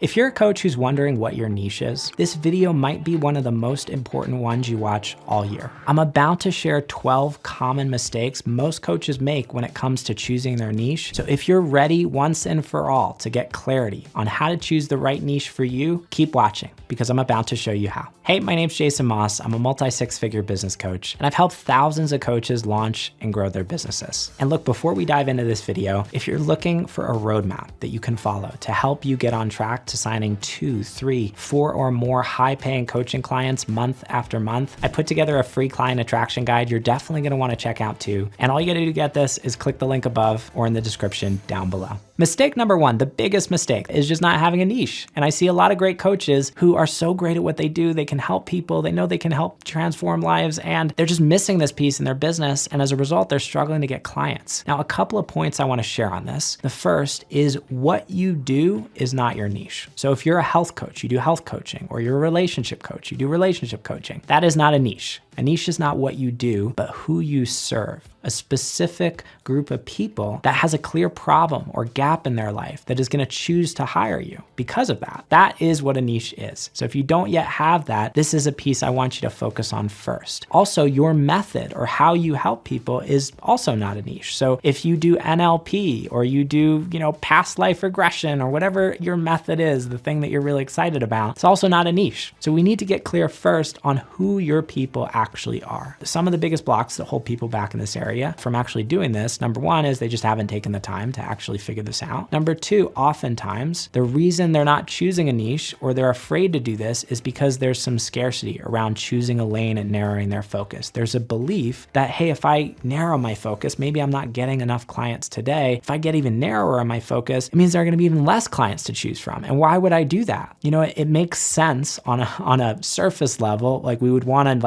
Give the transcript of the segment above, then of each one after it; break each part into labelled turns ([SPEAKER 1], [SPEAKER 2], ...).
[SPEAKER 1] If you're a coach who's wondering what your niche is, this video might be one of the most important ones you watch all year. I'm about to share 12 common mistakes most coaches make when it comes to choosing their niche. So if you're ready once and for all to get clarity on how to choose the right niche for you, keep watching because I'm about to show you how. Hey, my name's Jason Moss. I'm a multi-six-figure business coach, and I've helped thousands of coaches launch and grow their businesses. And look, before we dive into this video, if you're looking for a roadmap that you can follow to help you get on track to signing 2, 3, 4 or more high-paying coaching clients month after month, I put together a free client attraction guide you're definitely gonna wanna check out too. And all you gotta do to get this is click the link above or in the description down below. Mistake number one, the biggest mistake, is just not having a niche. And I see a lot of great coaches who are so great at what they do. They can help people. They know they can help transform lives, and they're just missing this piece in their business. And as a result, they're struggling to get clients. Now, a couple of points I want to share on this. The first is what you do is not your niche. So if you're a health coach, you do health coaching, or you're a relationship coach, you do relationship coaching. That is not a niche. A niche is not what you do, but who you serve. A specific group of people that has a clear problem or gap in their life that is gonna choose to hire you because of that. That is what a niche is. So if you don't yet have that, this is a piece I want you to focus on first. Also, your method or how you help people is also not a niche. So if you do NLP or you do, past life regression or whatever your method is, the thing that you're really excited about, it's also not a niche. So we need to get clear first on who your people actually are. Some of the biggest blocks that hold people back in this area from actually doing this, number one, is they just haven't taken the time to actually figure this out. Number two, oftentimes, the reason they're not choosing a niche or they're afraid to do this is because there's some scarcity around choosing a lane and narrowing their focus. There's a belief that, hey, if I narrow my focus, maybe I'm not getting enough clients today. If I get even narrower on my focus, it means there are gonna be even less clients to choose from. And why would I do that? It makes sense on a surface level. Like, we would wanna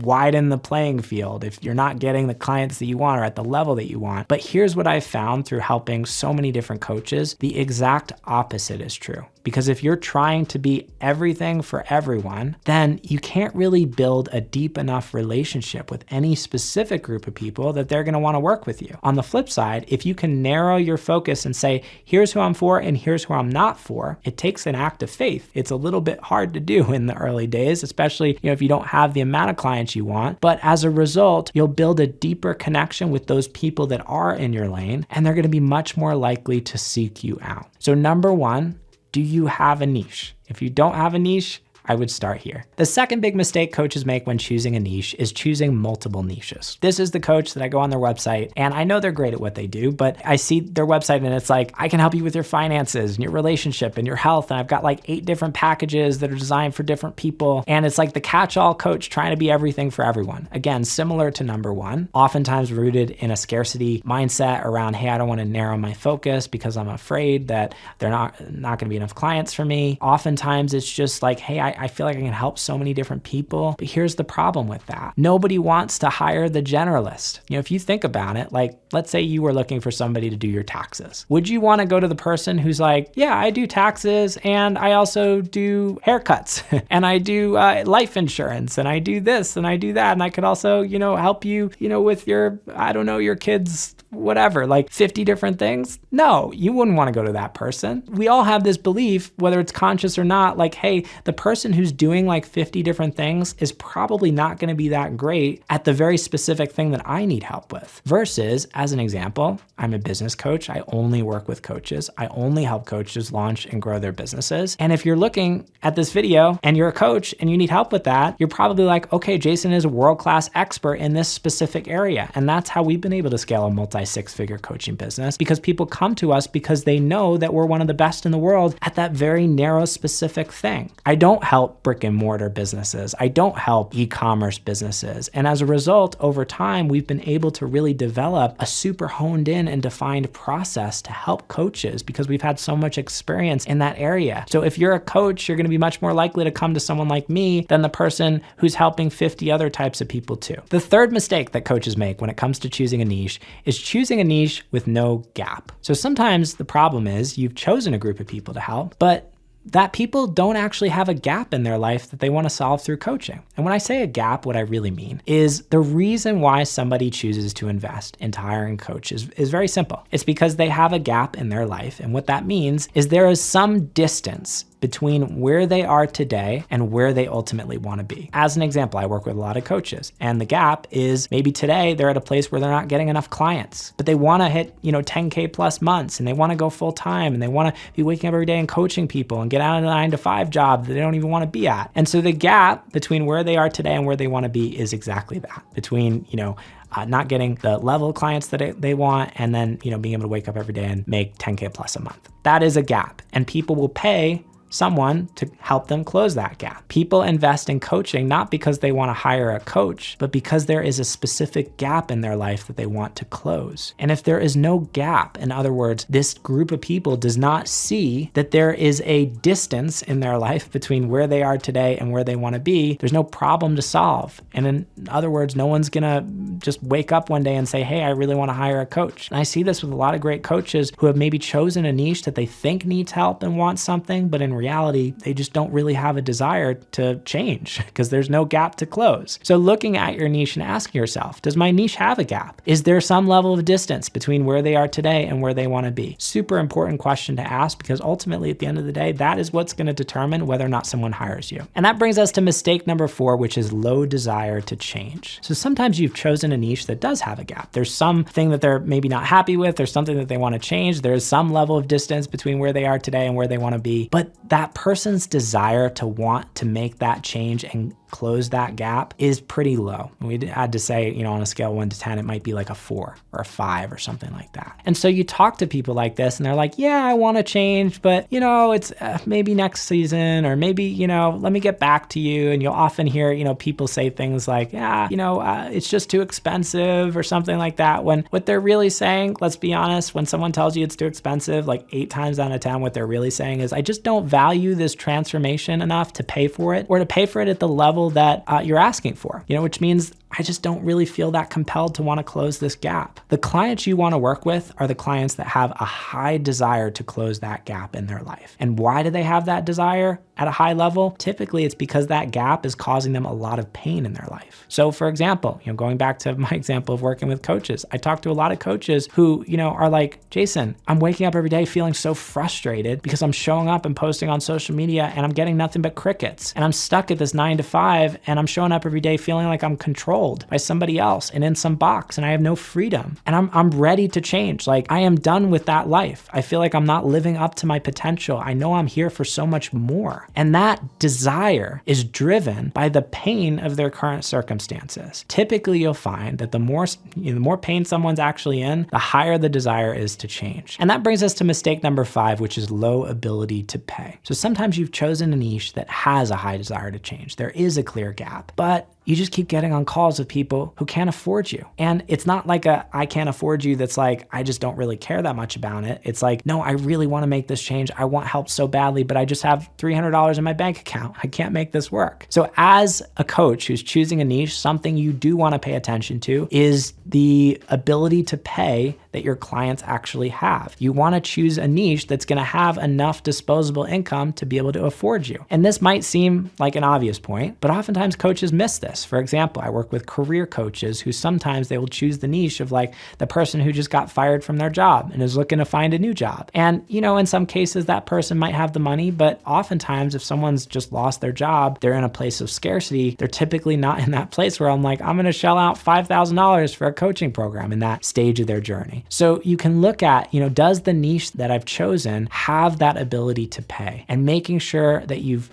[SPEAKER 1] widen the playing field if you're not getting the clients that you want or at the level that you want. But here's what I've found through helping so many different coaches. The exact opposite is true. Because if you're trying to be everything for everyone, then you can't really build a deep enough relationship with any specific group of people that they're gonna wanna work with you. On the flip side, if you can narrow your focus and say, here's who I'm for and here's who I'm not for, it takes an act of faith. It's a little bit hard to do in the early days, especially if you don't have the amount of clients you want. But as a result, you'll build a deeper connection with those people that are in your lane, and they're gonna be much more likely to seek you out. So number one, do you have a niche? If you don't have a niche, I would start here. The second big mistake coaches make when choosing a niche is choosing multiple niches. This is the coach that I go on their website, and I know they're great at what they do, but I see their website and it's like, I can help you with your finances and your relationship and your health, and I've got like 8 different packages that are designed for different people, and it's like the catch-all coach trying to be everything for everyone. Again, similar to number one, oftentimes rooted in a scarcity mindset around, hey, I don't want to narrow my focus because I'm afraid that they're not gonna be enough clients for me. Oftentimes it's just like, hey, I feel like I can help so many different people, but here's the problem with that. Nobody wants to hire the generalist. If you think about it, like, let's say you were looking for somebody to do your taxes. Would you want to go to the person who's like, yeah, I do taxes and I also do haircuts and I do life insurance and I do this and I do that and I could also, help you, with your, your kids, whatever, like 50 different things? No, you wouldn't want to go to that person. We all have this belief, whether it's conscious or not, like, hey, the person who's doing like 50 different things is probably not going to be that great at the very specific thing that I need help with. Versus, as an example, I'm a business coach. I only work with coaches. I only help coaches launch and grow their businesses. And if you're looking at this video and you're a coach and you need help with that, you're probably like, okay, Jason is a world-class expert in this specific area. And that's how we've been able to scale a multi-six-figure coaching business, because people come to us because they know that we're one of the best in the world at that very narrow, specific thing. I don't help brick and mortar businesses. I don't help e-commerce businesses. And as a result, over time, we've been able to really develop a super honed in and defined process to help coaches because we've had so much experience in that area. So if you're a coach, you're going to be much more likely to come to someone like me than the person who's helping 50 other types of people too. The third mistake that coaches make when it comes to choosing a niche is choosing a niche with no gap. So sometimes the problem is you've chosen a group of people to help, but that people don't actually have a gap in their life that they want to solve through coaching. And when I say a gap, what I really mean is the reason why somebody chooses to invest into hiring a coach is very simple. It's because they have a gap in their life. And what that means is there is some distance between where they are today and where they ultimately want to be. As an example, I work with a lot of coaches, and the gap is maybe today they're at a place where they're not getting enough clients, but they want to hit, 10K plus months, and they want to go full time, and they want to be waking up every day and coaching people and get out of a 9-to-5 job that they don't even want to be at. And so the gap between where they are today and where they want to be is exactly that, between, not getting the level of clients that they want, and then, being able to wake up every day and make 10K plus a month. That is a gap, and people will pay someone to help them close that gap. People invest in coaching not because they want to hire a coach, but because there is a specific gap in their life that they want to close. And if there is no gap, in other words, this group of people does not see that there is a distance in their life between where they are today and where they want to be, there's no problem to solve. And in other words, no one's gonna just wake up one day and say, hey, I really want to hire a coach. And I see this with a lot of great coaches who have maybe chosen a niche that they think needs help and want something, but in reality, they just don't really have a desire to change because there's no gap to close. So looking at your niche and asking yourself, does my niche have a gap? Is there some level of distance between where they are today and where they want to be? Super important question to ask, because ultimately at the end of the day, that is what's going to determine whether or not someone hires you. And that brings us to mistake number 4, which is low desire to change. So sometimes you've chosen a niche that does have a gap. There's something that they're maybe not happy with. There's something that they want to change. There's some level of distance between where they are today and where they want to be. But that person's desire to want to make that change and close that gap is pretty low. We had to say, on a scale of 1 to 10, it might be like a 4 or a 5 or something like that. And so you talk to people like this and they're like, yeah, I want to change, but it's maybe next season, or maybe, let me get back to you. And you'll often hear, people say things like, it's just too expensive or something like that. When what they're really saying, let's be honest, when someone tells you it's too expensive, like 8 times out of 10, what they're really saying is, I just don't value this transformation enough to pay for it, or to pay for it at the level that you're asking for, which means I just don't really feel that compelled to want to close this gap. The clients you want to work with are the clients that have a high desire to close that gap in their life. And why do they have that desire at a high level? Typically, it's because that gap is causing them a lot of pain in their life. So for example, going back to my example of working with coaches, I talk to a lot of coaches who, are like, Jason, I'm waking up every day feeling so frustrated because I'm showing up and posting on social media and I'm getting nothing but crickets. And I'm stuck at this 9-to-5 and I'm showing up every day feeling like I'm controlled by somebody else and in some box, and I have no freedom, and I'm ready to change. Like, I am done with that life. I feel like I'm not living up to my potential. I know I'm here for so much more. And that desire is driven by the pain of their current circumstances. Typically, you'll find that the more pain someone's actually in, the higher the desire is to change. And that brings us to mistake number 5, which is low ability to pay. So sometimes you've chosen a niche that has a high desire to change. There is a clear gap, but you just keep getting on calls with people who can't afford you. And it's not like I can't afford you that's like, I just don't really care that much about it. It's like, no, I really want to make this change. I want help so badly, but I just have $300 in my bank account. I can't make this work. So as a coach who's choosing a niche, something you do want to pay attention to is the ability to pay that your clients actually have. You want to choose a niche that's going to have enough disposable income to be able to afford you. And this might seem like an obvious point, but oftentimes coaches miss this. For example, I work with career coaches who sometimes they will choose the niche of like the person who just got fired from their job and is looking to find a new job. And, in some cases that person might have the money, but oftentimes if someone's just lost their job, they're in a place of scarcity. They're typically not in that place where I'm like, I'm going to shell out $5,000 for a coaching program in that stage of their journey. So you can look at, does the niche that I've chosen have that ability to pay, and making sure that you've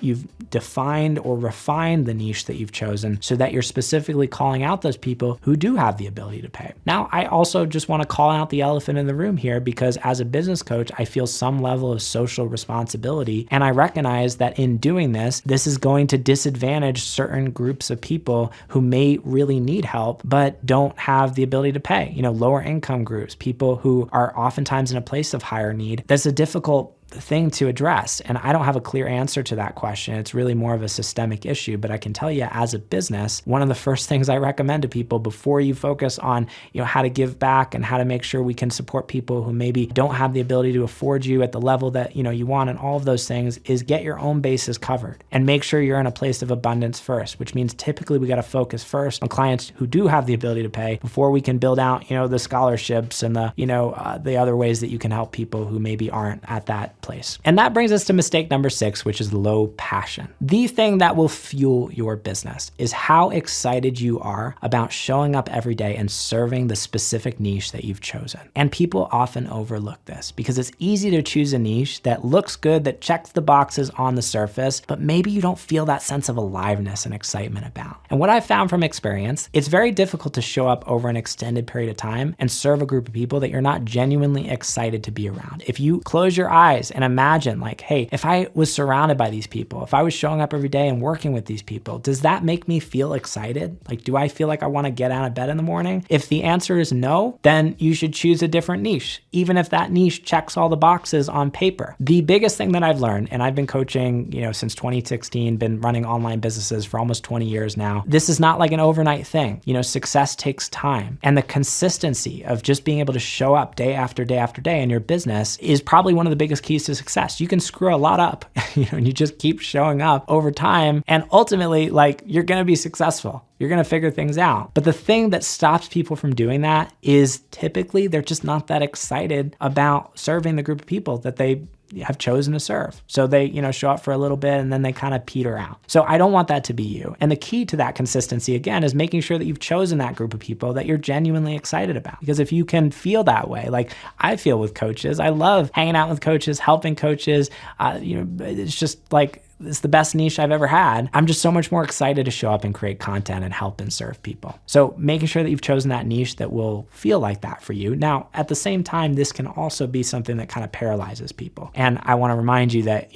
[SPEAKER 1] defined or refined the niche that you've chosen so that you're specifically calling out those people who do have the ability to pay. Now, I also just want to call out the elephant in the room here, because as a business coach, I feel some level of social responsibility. And I recognize that in doing this is going to disadvantage certain groups of people who may really need help, but don't have the ability to pay. Lower income groups, people who are oftentimes in a place of higher need. That's a difficult thing to address. And I don't have a clear answer to that question. It's really more of a systemic issue, but I can tell you as a business, one of the first things I recommend to people before you focus on, how to give back and how to make sure we can support people who maybe don't have the ability to afford you at the level that, you want, and all of those things, is get your own bases covered and make sure you're in a place of abundance first, which means typically we got to focus first on clients who do have the ability to pay before we can build out, the scholarships and the other ways that you can help people who maybe aren't at that place. And that brings us to mistake number 6, which is low passion. The thing that will fuel your business is how excited you are about showing up every day and serving the specific niche that you've chosen. And people often overlook this because it's easy to choose a niche that looks good, that checks the boxes on the surface, but maybe you don't feel that sense of aliveness and excitement about. And what I've found from experience, it's very difficult to show up over an extended period of time and serve a group of people that you're not genuinely excited to be around. If you close your eyes and imagine like, hey, if I was surrounded by these people, if I was showing up every day and working with these people, does that make me feel excited? Like, do I feel like I want to get out of bed in the morning? If the answer is no, then you should choose a different niche, even if that niche checks all the boxes on paper. The biggest thing that I've learned, and I've been coaching, since 2016, been running online businesses for almost 20 years now. This is not like an overnight thing. Success takes time, and the consistency of just being able to show up day after day after day in your business is probably one of the biggest keys to success. You can screw a lot up, and you just keep showing up over time, and ultimately, you're going to be successful. You're going to figure things out. But the thing that stops people from doing that is typically they're just not that excited about serving the group of people that they have chosen to serve. So they, show up for a little bit and then they kind of peter out. So I don't want that to be you. And the key to that consistency, again, is making sure that you've chosen that group of people that you're genuinely excited about. Because if you can feel that way, like I feel with coaches, I love hanging out with coaches, helping coaches. It's just like, it's the best niche I've ever had. I'm just so much more excited to show up and create content and help and serve people. So making sure that you've chosen that niche that will feel like that for you. Now, at the same time, this can also be something that kind of paralyzes people. And I want to remind you that,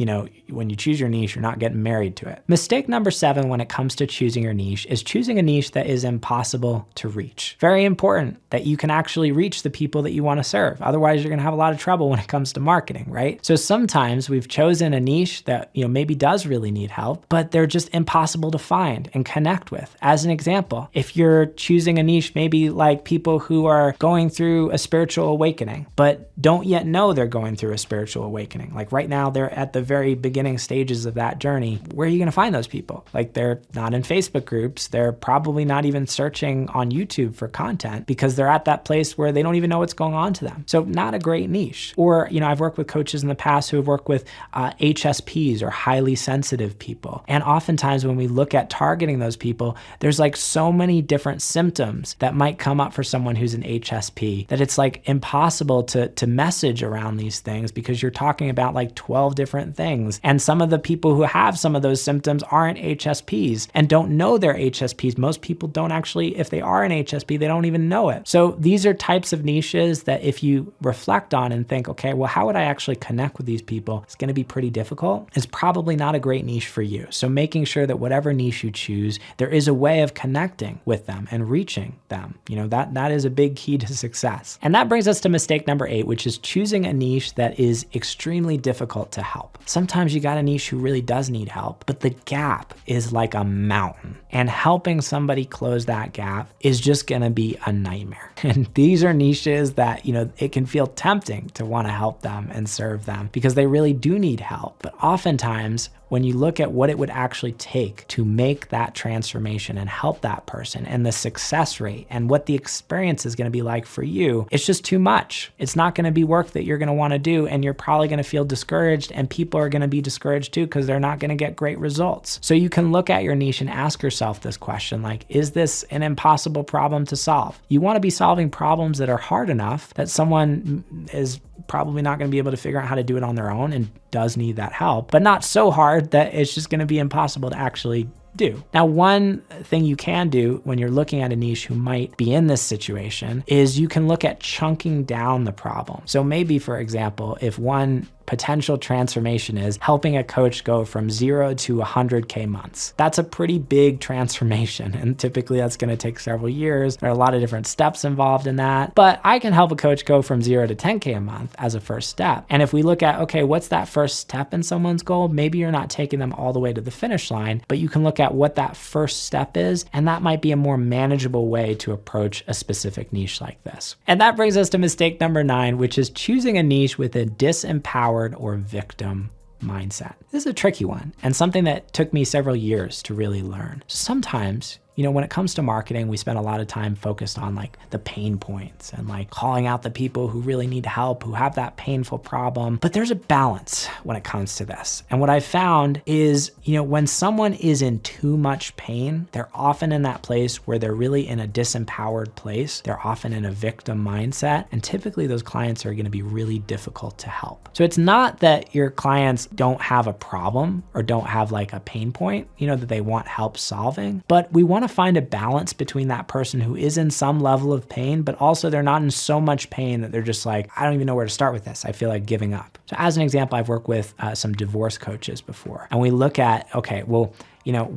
[SPEAKER 1] when you choose your niche, you're not getting married to it. Mistake number 7 when it comes to choosing your niche is choosing a niche that is impossible to reach. Very important that you can actually reach the people that you want to serve. Otherwise, you're going to have a lot of trouble when it comes to marketing, right? So sometimes we've chosen a niche that, maybe does really need help, but they're just impossible to find and connect with. As an example, if you're choosing a niche, maybe like people who are going through a spiritual awakening, but don't yet know they're going through a spiritual awakening. Like right now, they're at the very beginning stages of that journey. Where are you going to find those people? Like they're not in Facebook groups. They're probably not even searching on YouTube for content because they're at that place where they don't even know what's going on to them. So not a great niche. Or, I've worked with coaches in the past who have worked with HSPs or highly sensitive people. And oftentimes when we look at targeting those people, there's like so many different symptoms that might come up for someone who's an HSP that it's like impossible to message around these things because you're talking about like 12 different things. And some of the people who have some of those symptoms aren't HSPs and don't know they're HSPs. Most people don't actually, if they are an HSP, they don't even know it. So these are types of niches that if you reflect on and think, okay, well, how would I actually connect with these people? It's going to be pretty difficult. It's probably not a great niche for you. So making sure that whatever niche you choose, there is a way of connecting with them and reaching them. That is a big key to success. And that brings us to mistake number 8, which is choosing a niche that is extremely difficult to help. Sometimes you got a niche who really does need help, but the gap is like a mountain. And helping somebody close that gap is just going to be a nightmare. And these are niches that, it can feel tempting to want to help them and serve them because they really do need help. But oftentimes, when you look at what it would actually take to make that transformation and help that person and the success rate and what the experience is going to be like for you, it's just too much. It's not going to be work that you're going to want to do, and you're probably going to feel discouraged, and people are going to be discouraged too because they're not going to get great results. So you can look at your niche and ask yourself this question, like, is this an impossible problem to solve? You want to be solving problems that are hard enough that someone is probably not going to be able to figure out how to do it on their own and does need that help, but not so hard that it's just going to be impossible to actually do. Now, one thing you can do when you're looking at a niche who might be in this situation is you can look at chunking down the problem. So maybe, for example, if one potential transformation is helping a coach go from 0 to 100K months. That's a pretty big transformation, and typically that's going to take several years. There are a lot of different steps involved in that, but I can help a coach go from 0 to 10K a month as a first step. And if we look at, okay, what's that first step in someone's goal? Maybe you're not taking them all the way to the finish line, but you can look at what that first step is, and that might be a more manageable way to approach a specific niche like this. And that brings us to mistake number 9, which is choosing a niche with a disempowered or victim mindset. This is a tricky one and something that took me several years to really learn. Sometimes, when it comes to marketing, we spend a lot of time focused on like the pain points and like calling out the people who really need help, who have that painful problem. But there's a balance when it comes to this. And what I found is, when someone is in too much pain, they're often in that place where they're really in a disempowered place. They're often in a victim mindset. And typically those clients are going to be really difficult to help. So it's not that your clients don't have a problem or don't have like a pain point, that they want help solving, but we want to find a balance between that person who is in some level of pain, but also they're not in so much pain that they're just like, I don't even know where to start with this. I feel like giving up. So as an example, I've worked with some divorce coaches before, and we look at, okay, well,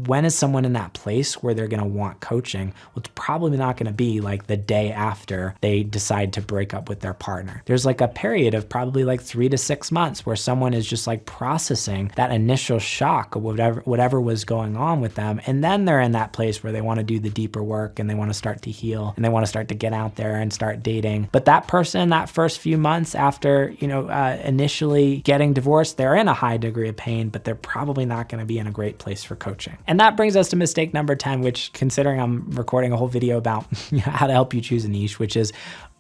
[SPEAKER 1] when is someone in that place where they're going to want coaching? Well, it's probably not going to be like the day after they decide to break up with their partner. There's like a period of probably like 3 to 6 months where someone is just like processing that initial shock of whatever was going on with them. And then they're in that place where they want to do the deeper work and they want to start to heal and they want to start to get out there and start dating. But that person, that first few months after, initially getting divorced, they're in a high degree of pain, but they're probably not going to be in a great place for coaching. And that brings us to mistake number 10, which, considering I'm recording a whole video about how to help you choose a niche, which is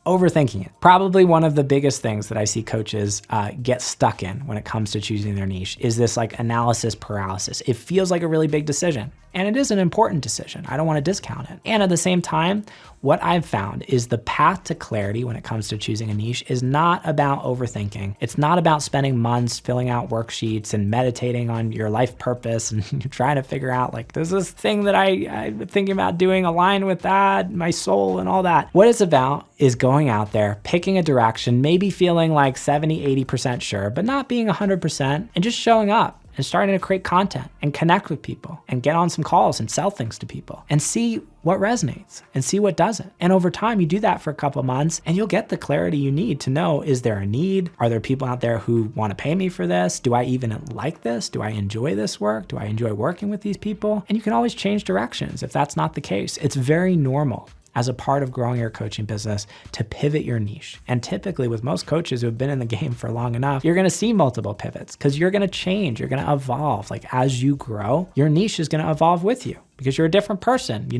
[SPEAKER 1] overthinking it. Probably one of the biggest things that I see coaches get stuck in when it comes to choosing their niche is this like analysis paralysis. It feels like a really big decision, and it is an important decision. I don't want to discount it. And at the same time, what I've found is the path to clarity when it comes to choosing a niche is not about overthinking. It's not about spending months filling out worksheets and meditating on your life purpose and trying to figure out like, does this thing that I'm thinking about doing align with that, my soul and all that? What it's about is going out there, picking a direction, maybe feeling like 70, 80% sure, but not being 100%, and just showing up and starting to create content and connect with people and get on some calls and sell things to people and see what resonates and see what doesn't. And over time, you do that for a couple months and you'll get the clarity you need to know, is there a need? Are there people out there who want to pay me for this? Do I even like this? Do I enjoy this work? Do I enjoy working with these people? And you can always change directions if that's not the case. It's very normal as a part of growing your coaching business to pivot your niche. And typically with most coaches who have been in the game for long enough, you're gonna see multiple pivots because you're gonna change, you're gonna evolve. Like as you grow, your niche is gonna evolve with you because you're a different person,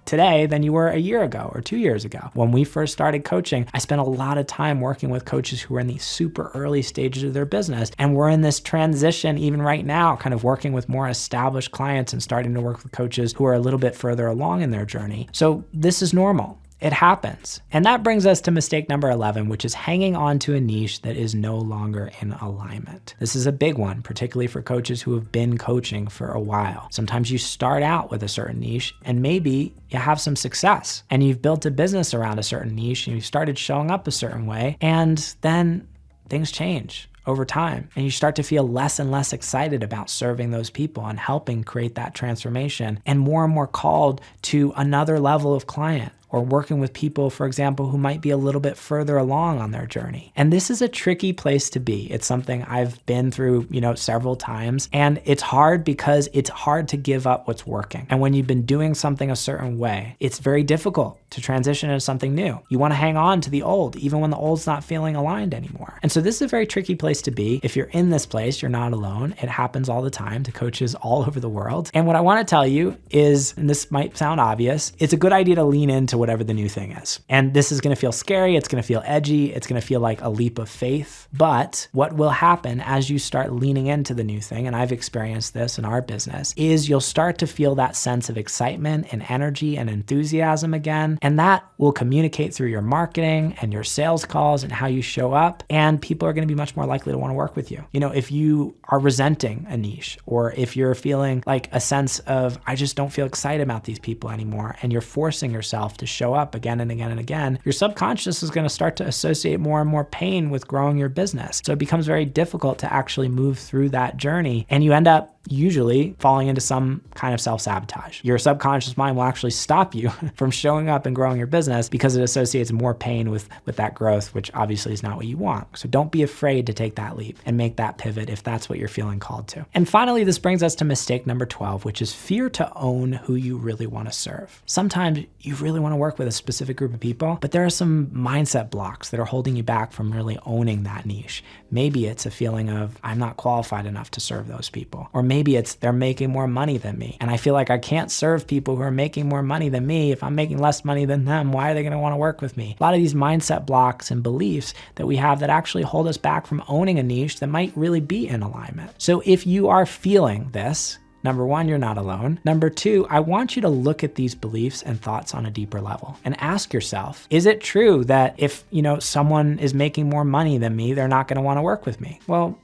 [SPEAKER 1] today than you were a year ago or 2 years ago. When we first started coaching, I spent a lot of time working with coaches who were in the super early stages of their business. And we're in this transition even right now, kind of working with more established clients and starting to work with coaches who are a little bit further along in their journey. So this is normal. It happens. And that brings us to mistake number 11, which is hanging on to a niche that is no longer in alignment. This is a big one, particularly for coaches who have been coaching for a while. Sometimes you start out with a certain niche and maybe you have some success and you've built a business around a certain niche and you've started showing up a certain way, and then things change over time and you start to feel less and less excited about serving those people and helping create that transformation, and more called to another level of client or working with people, for example, who might be a little bit further along on their journey. And this is a tricky place to be. It's something I've been through, several times, and it's hard because it's hard to give up what's working. And when you've been doing something a certain way, it's very difficult to transition into something new. You want to hang on to the old, even when the old's not feeling aligned anymore. And so this is a very tricky place to be. If you're in this place, you're not alone. It happens all the time to coaches all over the world. And what I want to tell you is, and this might sound obvious, it's a good idea to lean into whatever the new thing is. And this is going to feel scary. It's going to feel edgy. It's going to feel like a leap of faith. But what will happen as you start leaning into the new thing, and I've experienced this in our business, is you'll start to feel that sense of excitement and energy and enthusiasm again. And that will communicate through your marketing and your sales calls and how you show up. And people are going to be much more likely to want to work with you. If you are resenting a niche, or if you're feeling like a sense of, I just don't feel excited about these people anymore, and you're forcing yourself to to show up again and again and again, your subconscious is going to start to associate more and more pain with growing your business. So it becomes very difficult to actually move through that journey, and you end up usually falling into some kind of self-sabotage. Your subconscious mind will actually stop you from showing up and growing your business because it associates more pain with that growth, which obviously is not what you want. So don't be afraid to take that leap and make that pivot if that's what you're feeling called to. And finally, this brings us to mistake number 12, which is fear to own who you really want to serve. Sometimes you really want to work with a specific group of people, but there are some mindset blocks that are holding you back from really owning that niche. Maybe it's a feeling of, I'm not qualified enough to serve those people. Or maybe it's they're making more money than me, and I feel like I can't serve people who are making more money than me. If I'm making less money than them, why are they going to want to work with me? A lot of these mindset blocks and beliefs that we have that actually hold us back from owning a niche that might really be in alignment. So if you are feeling this, number one, you're not alone. Number two, I want you to look at these beliefs and thoughts on a deeper level and ask yourself, is it true that if, someone is making more money than me, they're not going to want to work with me? Well,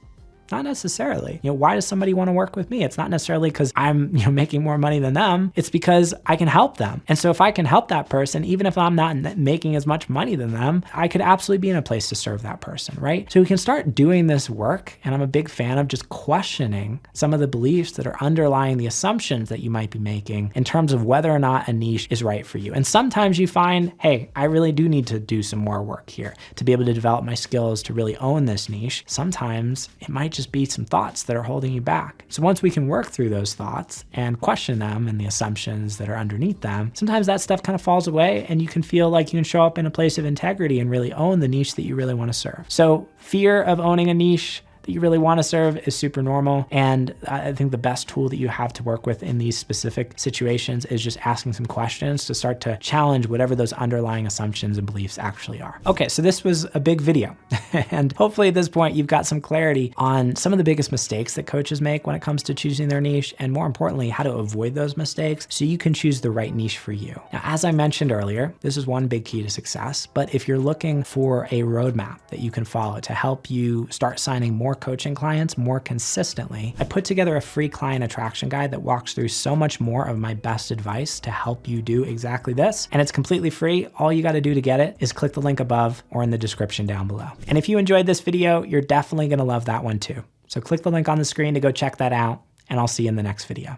[SPEAKER 1] not necessarily. Why does somebody want to work with me? It's not necessarily because I'm making more money than them. It's because I can help them. And so if I can help that person, even if I'm not making as much money than them, I could absolutely be in a place to serve that person, right? So we can start doing this work. And I'm a big fan of just questioning some of the beliefs that are underlying the assumptions that you might be making in terms of whether or not a niche is right for you. And sometimes you find, hey, I really do need to do some more work here to be able to develop my skills to really own this niche. Sometimes it might just be some thoughts that are holding you back. So once we can work through those thoughts and question them and the assumptions that are underneath them, sometimes that stuff kind of falls away and you can feel like you can show up in a place of integrity and really own the niche that you really want to serve. So fear of owning a niche that you really want to serve is super normal. And I think the best tool that you have to work with in these specific situations is just asking some questions to start to challenge whatever those underlying assumptions and beliefs actually are. Okay, so this was a big video. And hopefully at this point, you've got some clarity on some of the biggest mistakes that coaches make when it comes to choosing their niche, and more importantly, how to avoid those mistakes so you can choose the right niche for you. Now, as I mentioned earlier, this is one big key to success, but if you're looking for a roadmap that you can follow to help you start signing more coaching clients more consistently, I put together a free client attraction guide that walks through so much more of my best advice to help you do exactly this. And it's completely free. All you got to do to get it is click the link above or in the description down below. And if you enjoyed this video, you're definitely going to love that one too. So click the link on the screen to go check that out, and I'll see you in the next video.